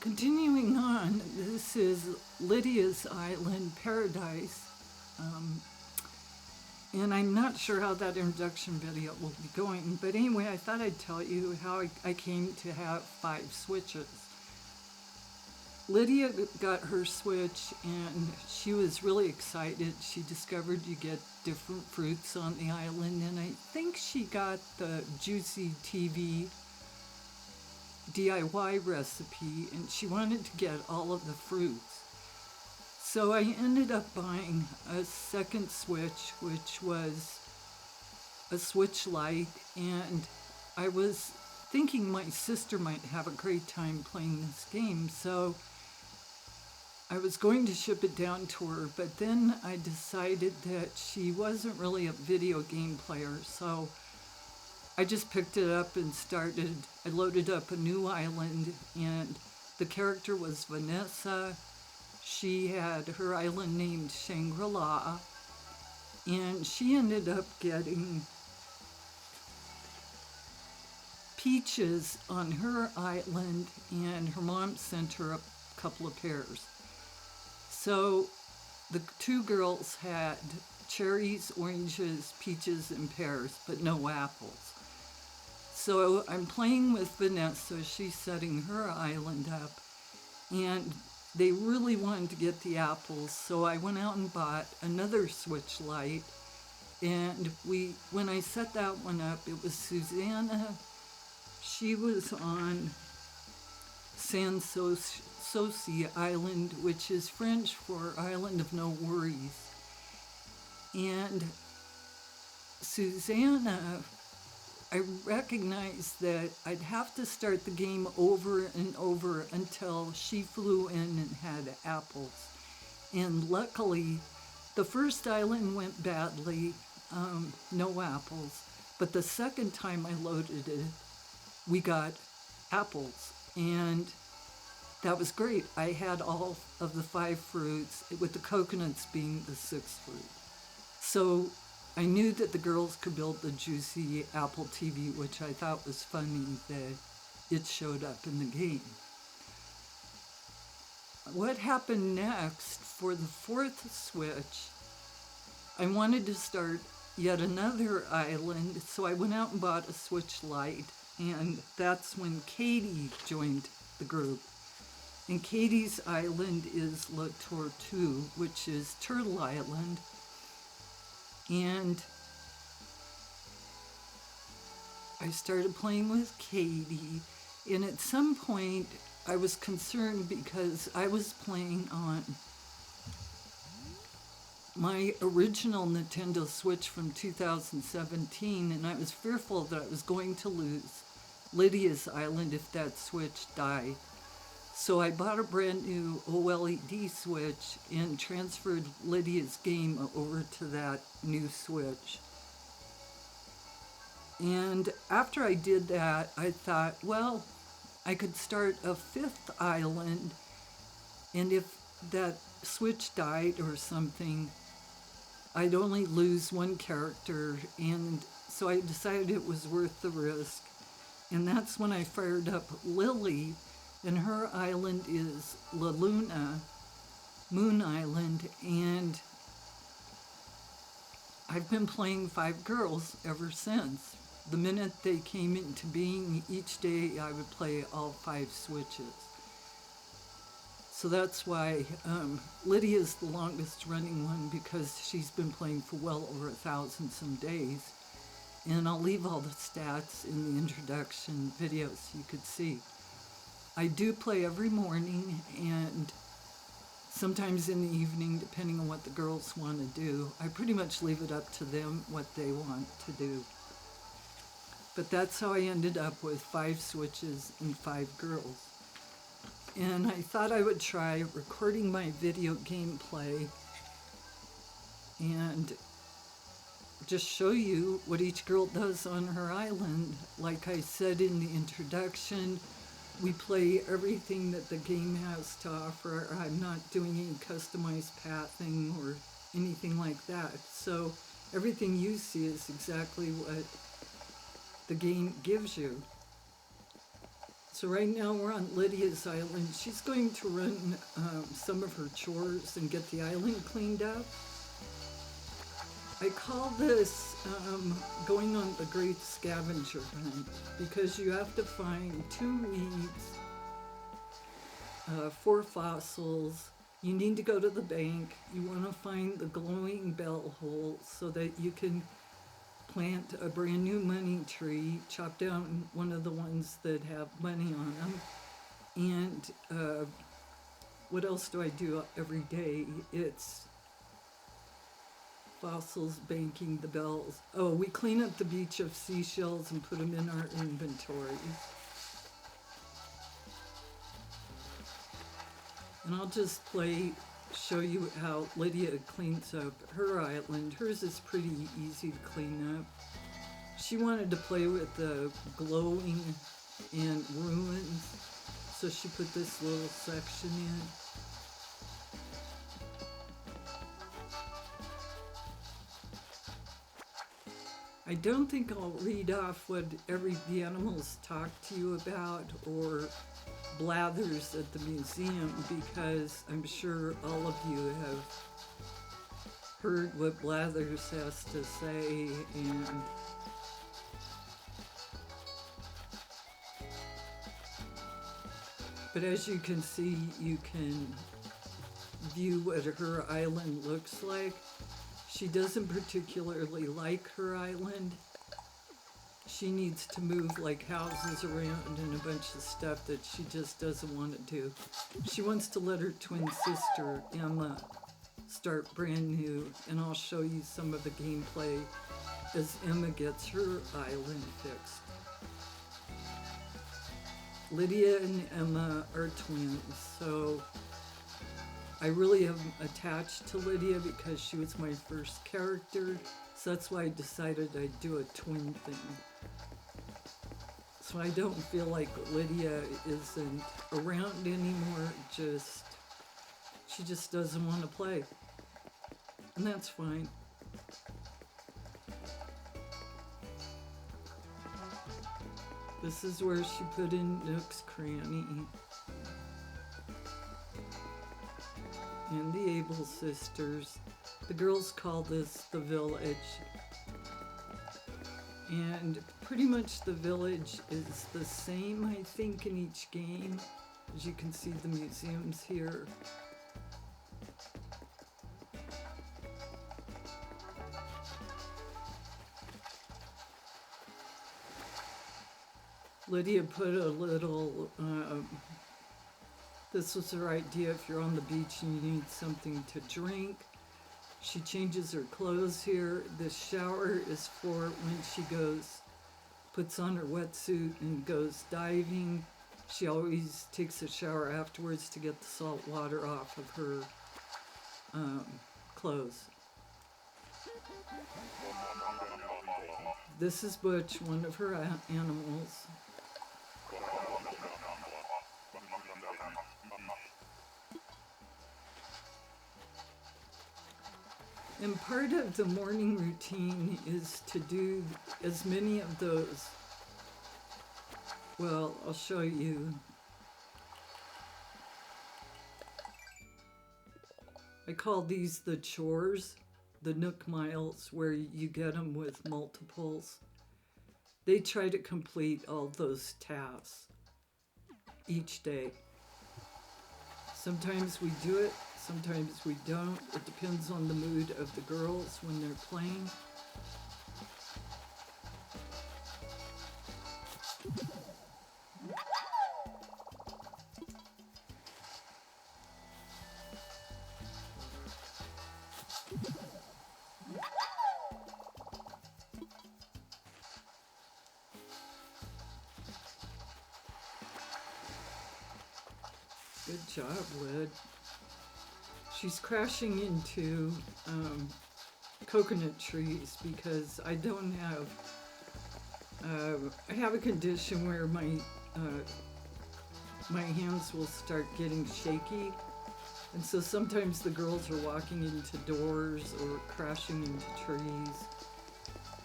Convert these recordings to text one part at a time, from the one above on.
Continuing on, this is Lydia's Island Paradise. Um, and I'm not sure how that introduction video will be going, but anyway, I thought I'd tell you how I came to have 5 switches. Lydia got her switch and she was really excited. She discovered you get different fruits on the island, and I think she got the Juicy TV DIY recipe, and she wanted to get all of the fruits. So I ended up buying a second switch, which was a Switch Lite, and I was thinking my sister might have a great time playing this game, so I was going to ship it down to her, but then I decided that she wasn't really a video game player, so I just picked it up and I loaded up a new island, and the character was Vanessa. She had her island named Shangri-La, and she ended up getting peaches on her island, and her mom sent her a couple of pears. So the 2 girls had cherries, oranges, peaches, and pears, but no apples. So I'm playing with Vanessa. She's setting her island up, and they really wanted to get the apples, so I went out and bought another Switch Lite, and when I set that one up, it was Susanna. She was on San Souci Island, which is French for Island of No Worries. And Susanna, I recognized that I'd have to start the game over and over until she flew in and had apples. And luckily, the first island went badly, no apples. But the second time I loaded it, we got apples. And that was great. I had all of the 5 fruits, with the coconuts being the 6th fruit. So I knew that the girls could build the Juicy Apple TV, which I thought was funny that it showed up in the game. What happened next for the 4th switch, I wanted to start yet another island, so I went out and bought a Switch Lite, and that's when Katie joined the group. And Katie's island is La Tortue, which is Turtle Island. And I started playing with Katie, and at some point I was concerned because I was playing on my original Nintendo Switch from 2017, and I was fearful that I was going to lose Lydia's island if that Switch died. So I bought a brand new OLED Switch and transferred Lydia's game over to that new Switch. And after I did that, I thought, well, I could start a 5th island, and if that Switch died or something, I'd only lose 1 character, and so I decided it was worth the risk. And that's when I fired up Lily, and her island is La Luna, Moon Island, and I've been playing 5 girls ever since. The minute they came into being, each day I would play all 5 switches. So that's why Lydia's the longest running one, because she's been playing for well over 1,000 some days. And I'll leave all the stats in the introduction video so you could see. I do play every morning and sometimes in the evening, depending on what the girls want to do. I pretty much leave it up to them what they want to do. But that's how I ended up with 5 switches and 5 girls. And I thought I would try recording my video gameplay and just show you what each girl does on her island. Like I said in the introduction, we play everything that the game has to offer. I'm not doing any customized pathing or anything like that. So everything you see is exactly what the game gives you. So right now we're on Lydia's island. She's going to run some of her chores and get the island cleaned up. I call this going on the great scavenger hunt because you have to find 2 weeds, 4 fossils. You need to go to the bank. You want to find the glowing bell hole so that you can plant a brand new money tree, chop down one of the ones that have money on them. And what else do I do every day? It's fossils, banking, the bells. Oh, we clean up the beach of seashells and put them in our inventory. And I'll just show you how Lydia cleans up her island. Hers is pretty easy to clean up. She wanted to play with the glowing and ruins, so she put this little section in. I don't think I'll read off what the animals talk to you about or blathers at the museum, because I'm sure all of you have heard what Blathers has to say, and but as you can see, you can view what her island looks like. She doesn't particularly like her island. She needs to move like houses around and a bunch of stuff that she just doesn't want to do. She wants to let her twin sister, Emma, start brand new, and I'll show you some of the gameplay as Emma gets her island fixed. Lydia and Emma are twins, so I really am attached to Lydia because she was my first character, so that's why I decided I'd do a twin thing. So I don't feel like Lydia isn't around anymore, she just doesn't want to play. And that's fine. This is where she put in Nook's Cranny. And the Able sisters. The girls call this the village. And pretty much the village is the same, I think, in each game. As you can see, the museums here. Lydia put a little, this was her idea if you're on the beach and you need something to drink. She changes her clothes here. This shower is for when she puts on her wetsuit and goes diving. She always takes a shower afterwards to get the salt water off of her clothes. This is Butch, one of her animals. And part of the morning routine is to do as many of those. Well, I'll show you. I call these the chores, the Nook Miles, where you get them with multiples. They try to complete all those tasks each day. Sometimes we do it, sometimes we don't. It depends on the mood of the girls when they're playing. Good job, Lyd. She's crashing into coconut trees because I don't have, I have a condition where my hands will start getting shaky. And so sometimes the girls are walking into doors or crashing into trees.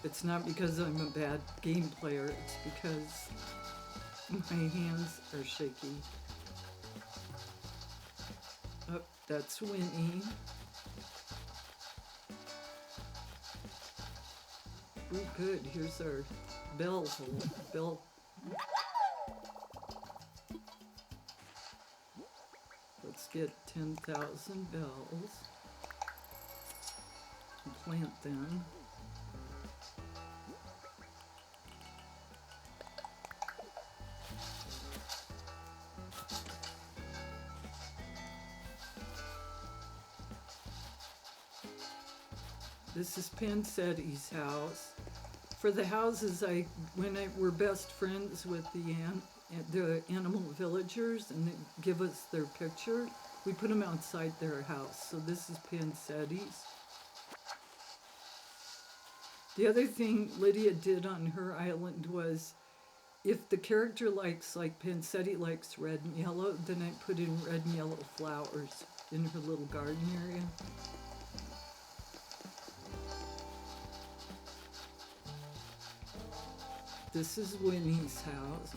It's not because I'm a bad game player, it's because My hands are shaky. Oh, that's Winnie. Oh, good. Here's our bells. Bell. Let's get 10,000 bells and plant them. This is Pansetti's house. For the houses, we're best friends with the animal villagers, and they give us their picture. We put them outside their house. So this is Pansetti's. The other thing Lydia did on her island was, if the character likes, like Pansetti likes red and yellow, then I put in red and yellow flowers in her little garden area. This is Winnie's house.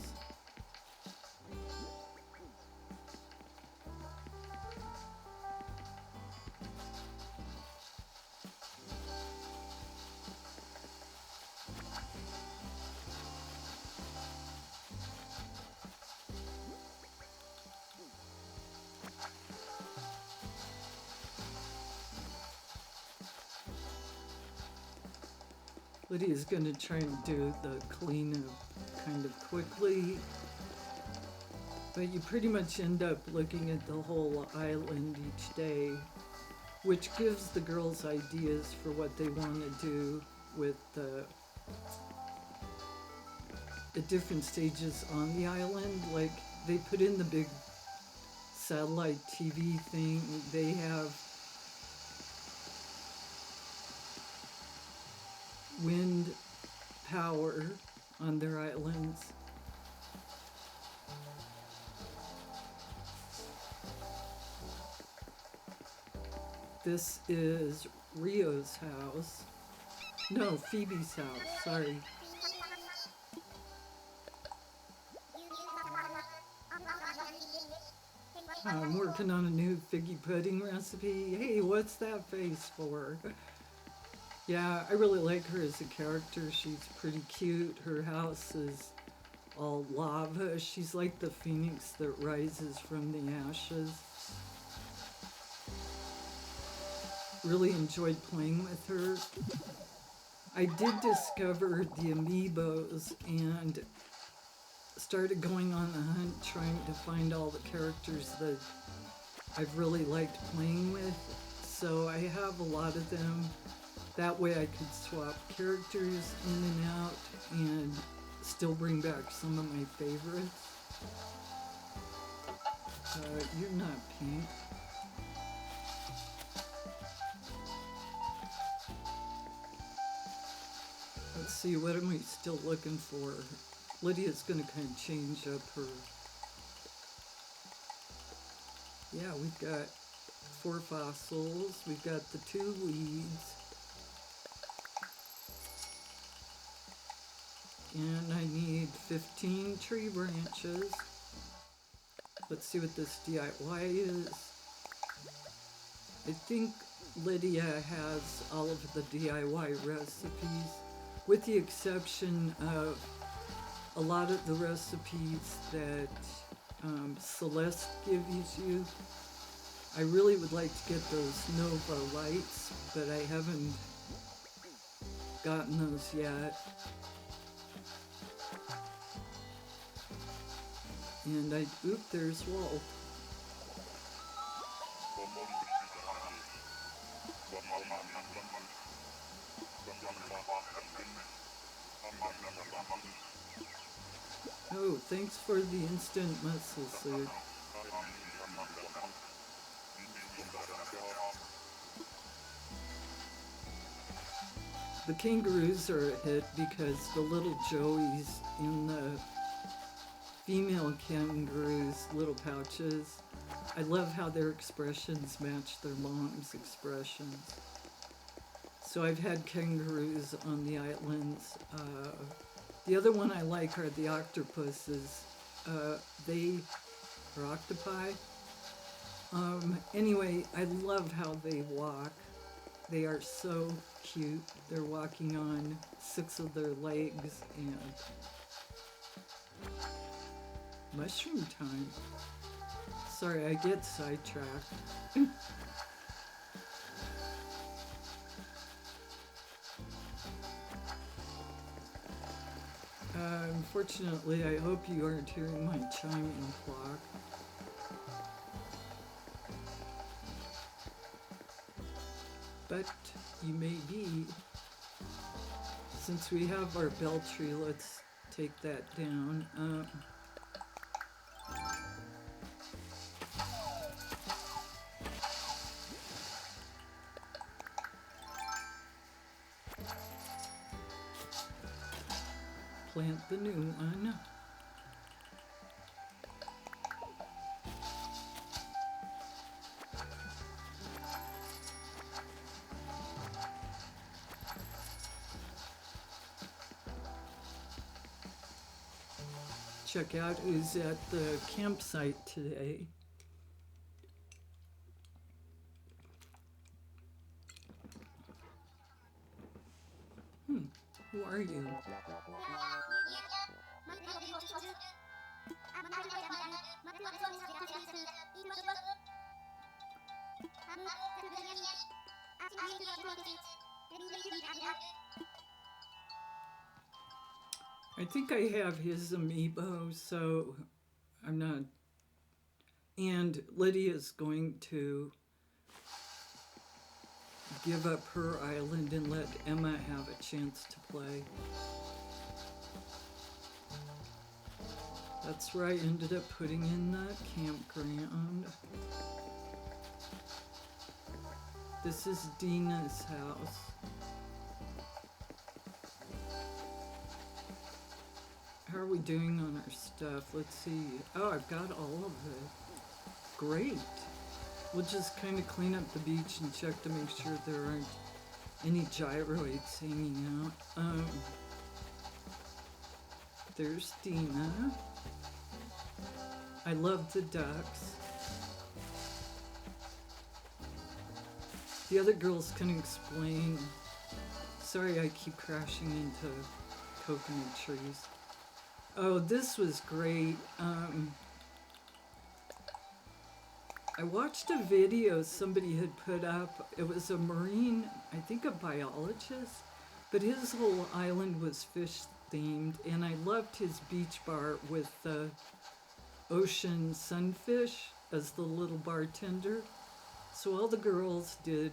Lydia's going to try and do the cleanup kind of quickly, but you pretty much end up looking at the whole island each day, which gives the girls ideas for what they want to do with the at different stages on the island. Like, they put in the big satellite TV thing. They have wind power on their islands. This is Rio's house. No, Phoebe's house, sorry. I'm working on a new figgy pudding recipe. Hey, what's that face for? Yeah, I really like her as a character. She's pretty cute. Her house is all lava. She's like the phoenix that rises from the ashes. Really enjoyed playing with her. I did discover the amiibos and started going on a hunt trying to find all the characters that I've really liked playing with. So I have a lot of them. That way I could swap characters in and out and still bring back some of my favorites. You're not pink. Let's see, what am I still looking for? Lydia's going to kind of change up her... Yeah, we've got 4 fossils. We've got the 2 weeds. And I need 15 tree branches. Let's see what this DIY is. I think Lydia has all of the DIY recipes, with the exception of a lot of the recipes that Celeste gives you. I really would like to get those Nova lights, but I haven't gotten those yet. And there's Walt. Oh, thanks for the instant muscle suit. The kangaroos are a hit because the little joeys in the female kangaroos' little pouches, I love how their expressions match their mom's expressions. So I've had kangaroos on the islands. The other one I like are the octopuses. they are octopi. Anyway, I love how they walk. They are so cute. They're walking on 6 of their legs, and mushroom time. Sorry, I get sidetracked. Unfortunately, I hope you aren't hearing my chiming clock. But you may be. Since we have our bell tree, let's take that down. Plant the new one. Check out who's at the campsite today. Who are you? I think I have his amiibo, so I'm not. And Lydia's going to give up her island and let Emma have a chance to play. That's where I ended up putting in the campground. This is Dina's house. How are we doing on our stuff? Let's see. Oh, I've got all of it. Great. We'll just kind of clean up the beach and check to make sure there aren't any gyroids hanging out. There's Dina. I love the ducks. The other girls can explain. Sorry, I keep crashing into coconut trees. Oh, this was great. I watched a video somebody had put up. It was a marine, I think a biologist, but his whole island was fish themed, and I loved his beach bar with the ocean sunfish as the little bartender. So all the girls did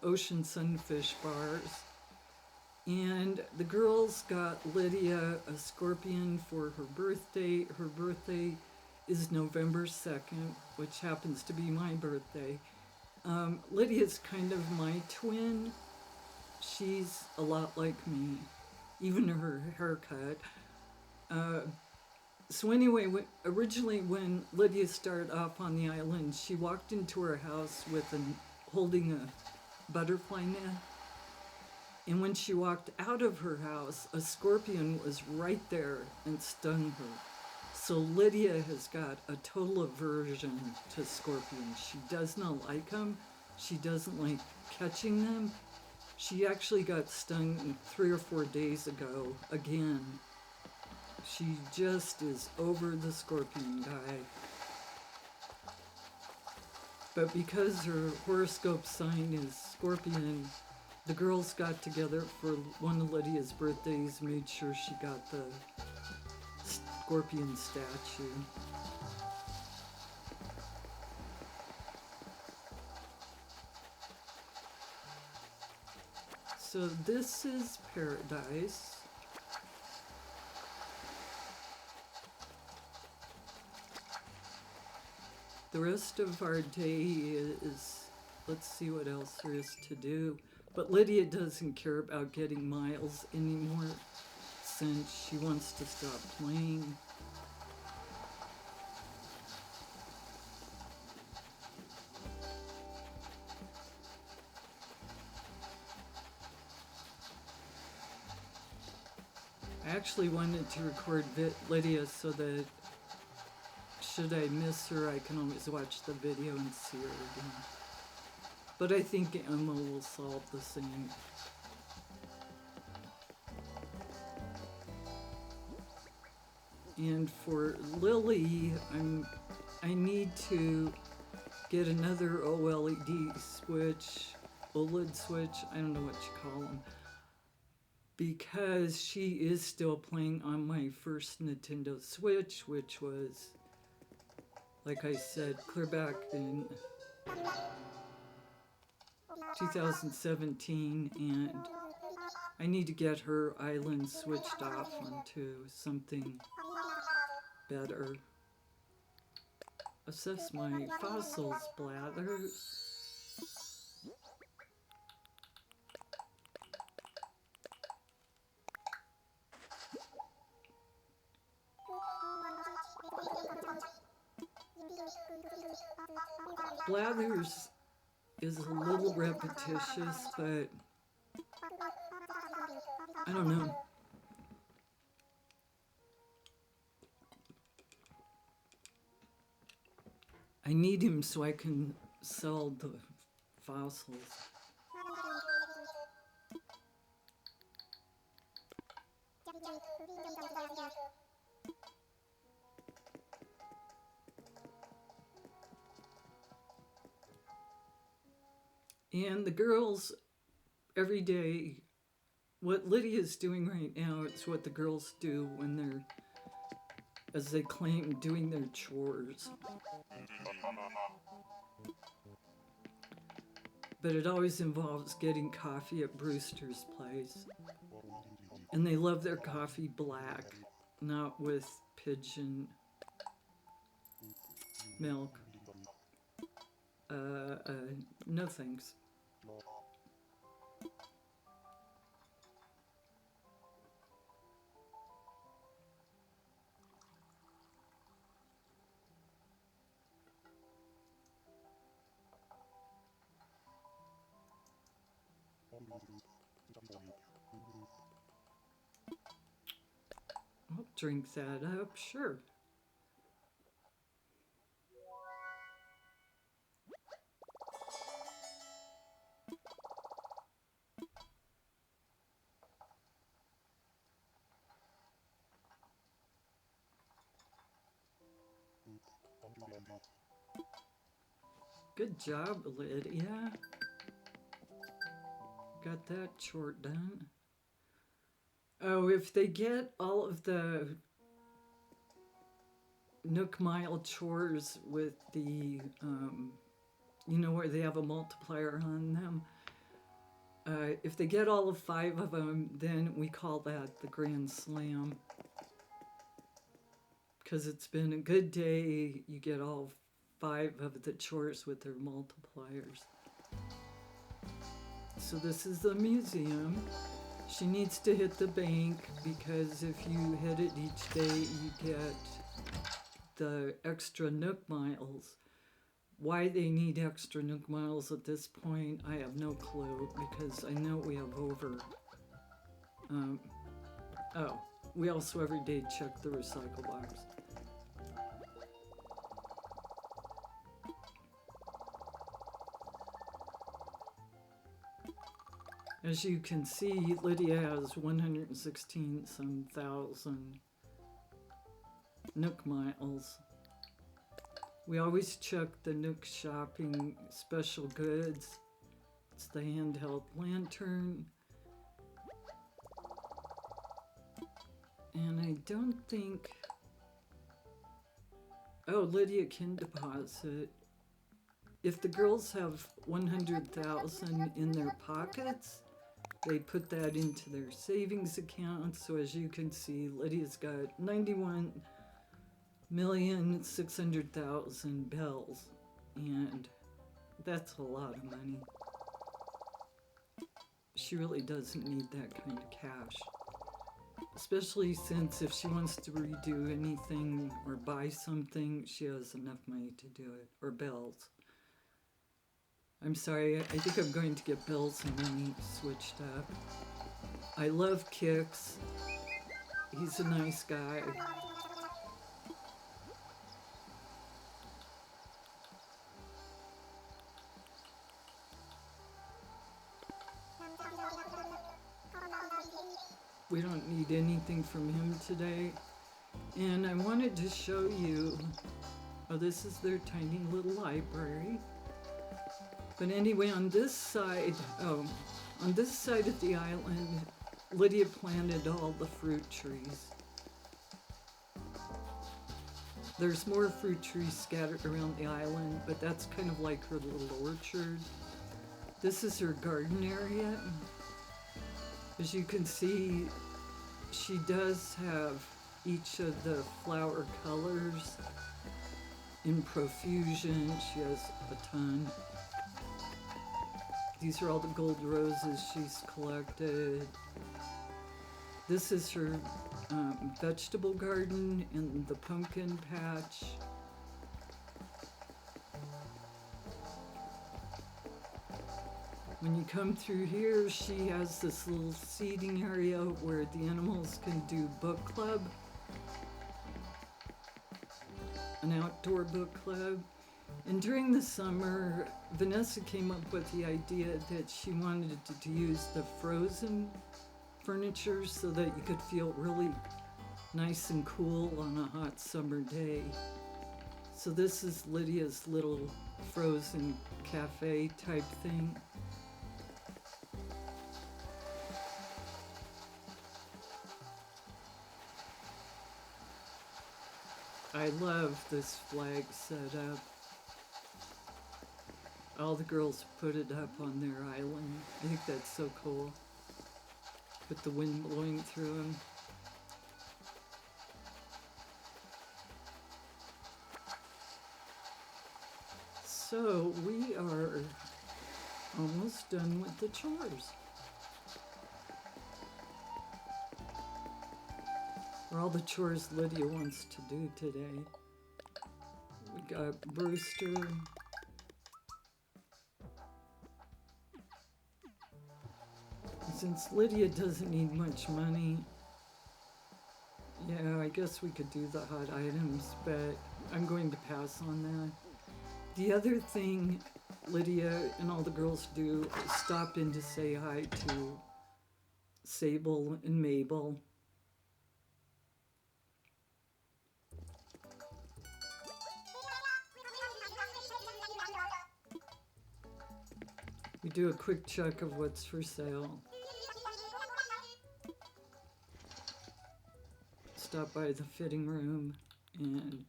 ocean sunfish bars, and the girls got Lydia a scorpion for her birthday. Her birthday is November 2nd, which happens to be my birthday. Lydia's kind of my twin. She's a lot like me, even her haircut. So anyway, originally when Lydia started off on the island, she walked into her house holding a butterfly net. And when she walked out of her house, a scorpion was right there and stung her. So Lydia has got a total aversion to scorpions. She does not like them. She doesn't like catching them. She actually got stung 3 or 4 days ago again. She just is over the scorpion guy. But because her horoscope sign is Scorpion, the girls got together for one of Lydia's birthdays, made sure she got the scorpion statue. So this is paradise. The rest of our day is, let's see what else there is to do. But Lydia doesn't care about getting miles anymore since she wants to stop playing. I actually wanted to record Lydia so that should I miss her, I can always watch the video and see her again. But I think Emma will solve the same. And for Lily, I need to get another OLED switch, OLED switch, I don't know what you call them, because she is still playing on my first Nintendo Switch, which was, like I said, clear back in 2017, and I need to get her island switched off onto something better. Assess my fossils bladder. Blathers is a little repetitious, but I don't know. I need him so I can sell the fossils. And the girls, every day, what Lydia's doing right now, it's what the girls do when they're, as they claim, doing their chores. But it always involves getting coffee at Brewster's place. And they love their coffee black, not with pigeon milk. No thanks. I'll drink that up, sure. Good job, Lydia. Got that chore done. Oh, if they get all of the Nook Mile chores with the, where they have a multiplier on them, if they get all of 5 of them, then we call that the Grand Slam. Because it's been a good day, you get all 5 of the chores with their multipliers. So this is the museum. She needs to hit the bank because if you hit it each day, you get the extra Nook Miles. Why they need extra Nook Miles at this point, I have no clue because I know we have over. We also every day check the recycle box. As you can see, Lydia has 116 some thousand Nook Miles. We always check the Nook Shopping special goods. It's the handheld lantern. And I don't think... Oh, Lydia can deposit. If the girls have 100,000 in their pockets, they put that into their savings account. So as you can see, Lydia's got 91,600,000 bells, and that's a lot of money. She really doesn't need that kind of cash, especially since if she wants to redo anything or buy something, she has enough money to do it, or bells. I'm sorry, I think I'm going to get bells and money switched up. I love kicks. He's a nice guy. We don't need anything from him today. And I wanted to show you, oh, this is their tiny little library. But anyway, on this side of the island, Lydia planted all the fruit trees. There's more fruit trees scattered around the island, but that's kind of like her little orchard. This is her garden area. As you can see, she does have each of the flower colors in profusion. She has a ton. These are all the gold roses she's collected. This is her vegetable garden and the pumpkin patch. When you come through here, she has this little seating area where the animals can do book club, an outdoor book club. And during the summer, Vanessa came up with the idea that she wanted to use the frozen furniture so that you could feel really nice and cool on a hot summer day. So this is Lydia's little frozen cafe type thing. I love this flag setup. All the girls put it up on their island. I think that's so cool. With the wind blowing through them. So we are almost done with the chores. Or all the chores Lydia wants to do today. We got Brewster. Since Lydia doesn't need much money, yeah, I guess we could do the hot items, but I'm going to pass on that. The other thing Lydia and all the girls do is stop in to say hi to Sable and Mabel. We do a quick check of what's for sale. Stop by the fitting room and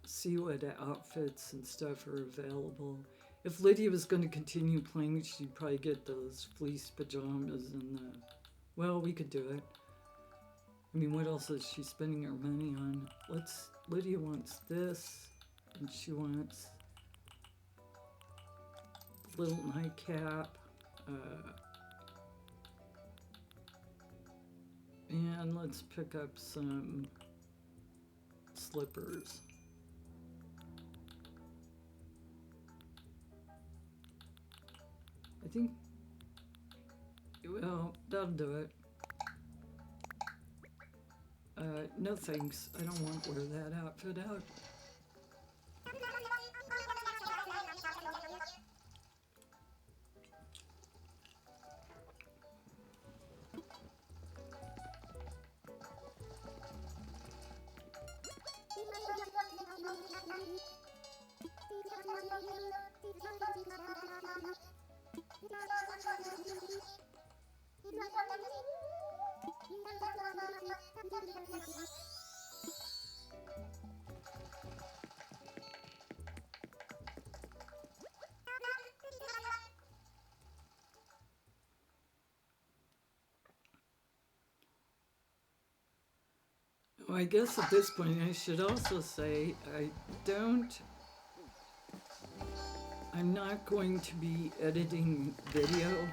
see what outfits and stuff are available. If Lydia was going to continue playing, she'd probably get those fleece pajamas and the... Well, we could do it. I mean, what else is she spending her money on? Lydia wants this, and she wants a little nightcap. And let's pick up some slippers. I think, well, that'll do it. No thanks, I don't want to wear that outfit out. Well, I guess at this point I should also say I'm not going to be editing video.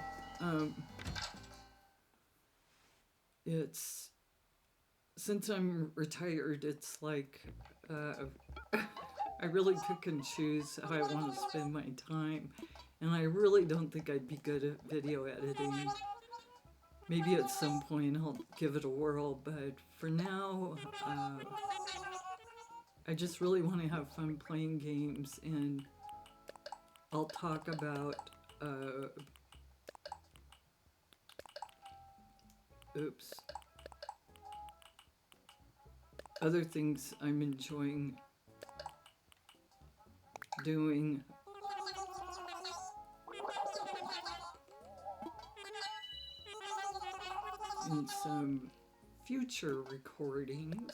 Since I'm retired, it's like I really pick and choose how I want to spend my time, and I really don't think I'd be good at video editing. maybe at some point I'll give it a whirl, but for now, I just really want to have fun playing games, and I'll talk about, oops, other things I'm enjoying doing. In some future recordings.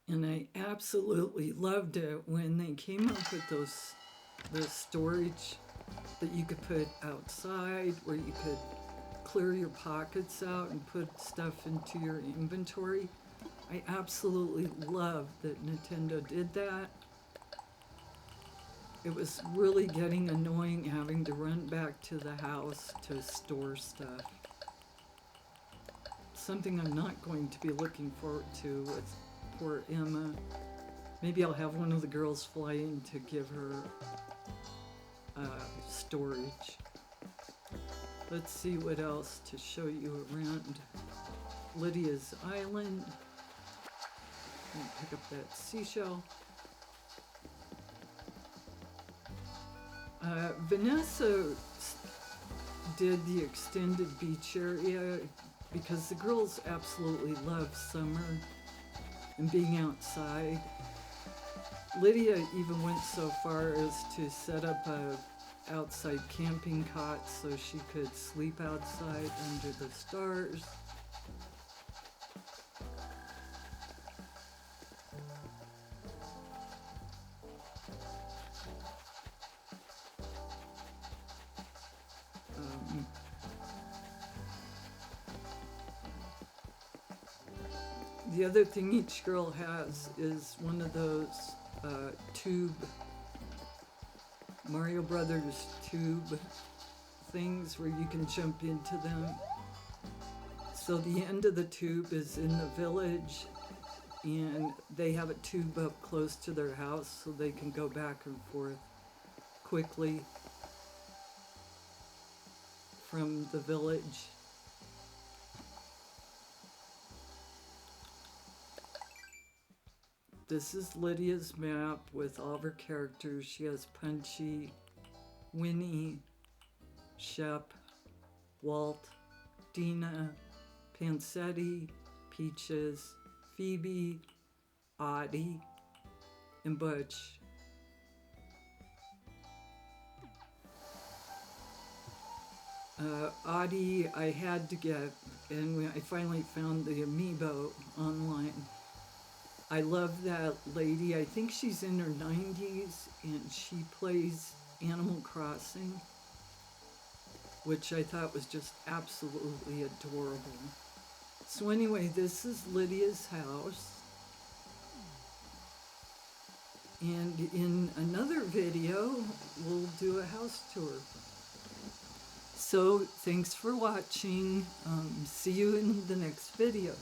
And I absolutely loved it when they came up with the storage that you could put outside, where you could clear your pockets out and put stuff into your inventory. I absolutely love that Nintendo did that. It was really getting annoying having to run back to the house to store stuff. Something I'm not going to be looking forward to with poor Emma. Maybe I'll have one of the girls fly in to give her storage. Let's see what else to show you around Lydia's island. Pick up that seashell. Vanessa did the extended beach area because the girls absolutely love summer and being outside. Lydia even went so far as to set up a outside camping cot so she could sleep outside under the stars. The other thing each girl has is one of those tube, Mario Brothers tube things where you can jump into them. So the end of the tube is in the village, and they have a tube up close to their house so they can go back and forth quickly from the village. This is Lydia's map with all of her characters. She has Punchy, Winnie, Shep, Walt, Dina, Pansetti, Peaches, Phoebe, Audie, and Butch. Audie I had to get, and I finally found the amiibo online. I love that lady. I think she's in her 90s, and she plays Animal Crossing, which I thought was just absolutely adorable. So anyway, this is Lydia's house. And in another video, we'll do a house tour. So thanks for watching. See you in the next video.